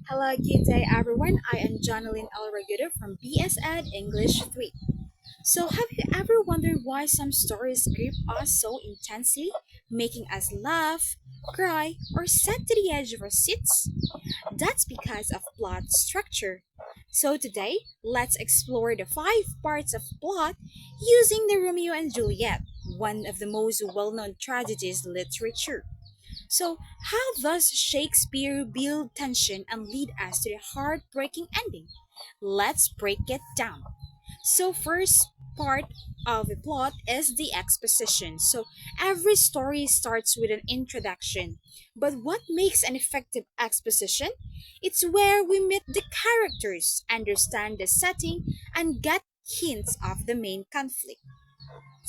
Hello, good day everyone. I am Jonalyn Alragudo from BS Ed English 3. So, have you ever wondered why some stories grip us so intensely, making us laugh, cry, or sit to the edge of our seats? That's because of plot structure. So, today, let's explore the five parts of plot using the Romeo and Juliet, one of the most well known tragedies literature. So, how does Shakespeare build tension and lead us to the heartbreaking ending? Let's break it down. So, first part of the plot is the exposition. So, every story starts with an introduction. But what makes an effective exposition? It's where we meet the characters, understand the setting, and get hints of the main conflict.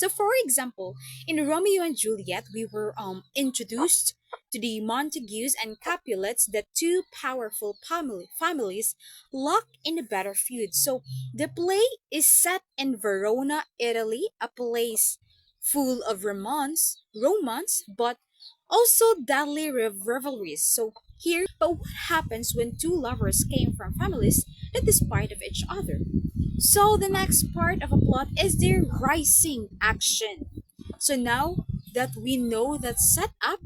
So, for example, in Romeo and Juliet, we were introduced to the Montagues and Capulets, the two powerful families locked in a bitter feud. So, the play is set in Verona, Italy, a place full of romance, but also deadly rivalries. So, but what happens when two lovers came from families that despite of each other? So the next part of a plot is the rising action. So now that we know that setup,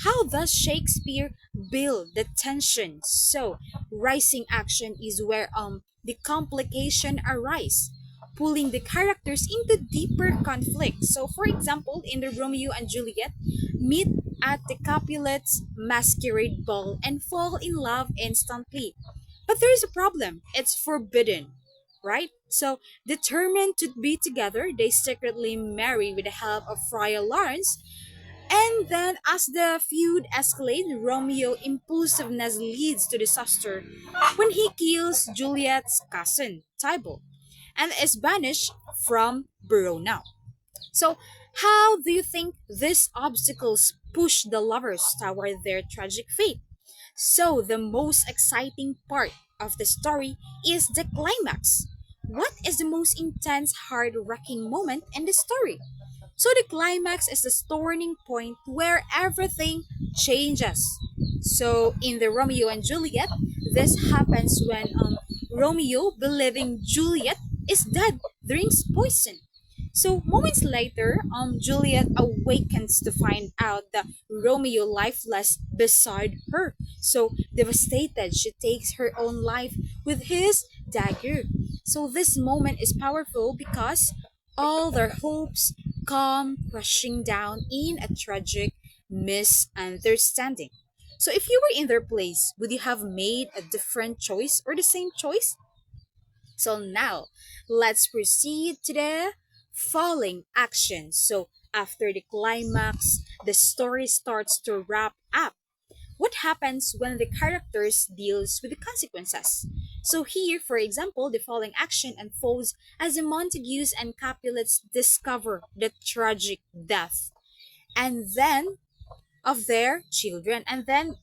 how does Shakespeare build the tension? So rising action is where the complication arise, pulling the characters into deeper conflict. So for example, in the Romeo and Juliet, meet at the Capulets' masquerade ball and fall in love instantly. But there is a problem. It's forbidden, right? So, determined to be together, they secretly marry with the help of Friar Lawrence. And then, as the feud escalates, Romeo impulsiveness leads to disaster when he kills Juliet's cousin, Tybalt, and is banished from Verona. So, how do you think these obstacles push the lovers toward their tragic fate? So, the most exciting part of the story is the climax. What is the most intense, heart wrecking moment in the story? So, the climax is the turning point where everything changes. So, in the Romeo and Juliet, this happens when Romeo, believing Juliet is dead, drinks poison. So moments later, Juliet awakens to find out that Romeo lifeless beside her. So devastated, she takes her own life with his dagger. So this moment is powerful because all their hopes come crashing down in a tragic misunderstanding. So if you were in their place, would you have made a different choice or the same choice? So now, let's proceed to the falling action. So after the climax, the story starts to wrap up. What happens when the characters deals with the consequences? So here, for example, the falling action unfolds as the Montagues and Capulets discover the tragic death. And then of their children. And then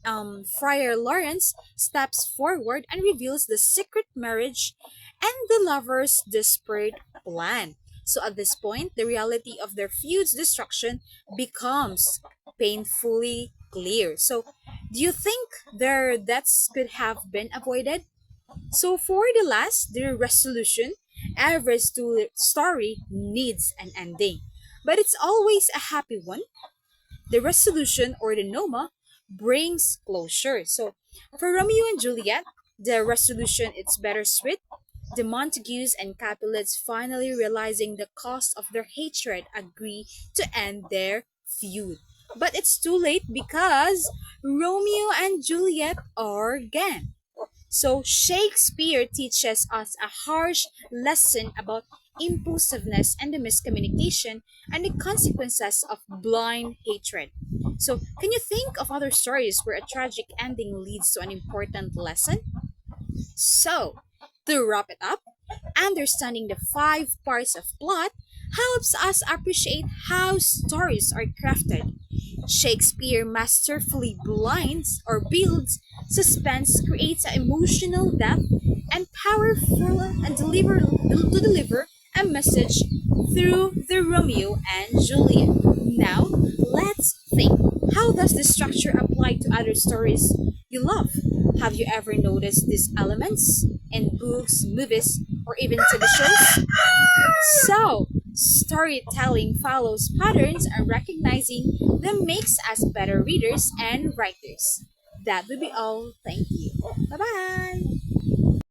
Friar Lawrence steps forward and reveals the secret marriage and the lovers' desperate plan. So at this point, the reality of their feud's destruction becomes painfully clear. So, do you think their deaths could have been avoided? So, for the last, the resolution, every story needs an ending, but it's always a happy one. The resolution or the noma brings closure. So for Romeo and Juliet, the resolution it's bittersweet. The Montagues and Capulets finally realizing the cost of their hatred agree to end their feud. But it's too late because Romeo and Juliet are gone. So Shakespeare teaches us a harsh lesson about impulsiveness and the miscommunication and the consequences of blind hatred. So, can you think of other stories where a tragic ending leads to an important lesson? So, to wrap it up, understanding the five parts of plot helps us appreciate how stories are crafted. Shakespeare masterfully blinds or builds suspense, creates an emotional depth, and powerful and deliver a message through the Romeo and Juliet. Now, let's think. How does this structure apply to other stories you love? Have you ever noticed these elements in books, movies, or even TV shows? So, storytelling follows patterns and recognizing them makes us better readers and writers. That would be all. Thank you. Bye bye.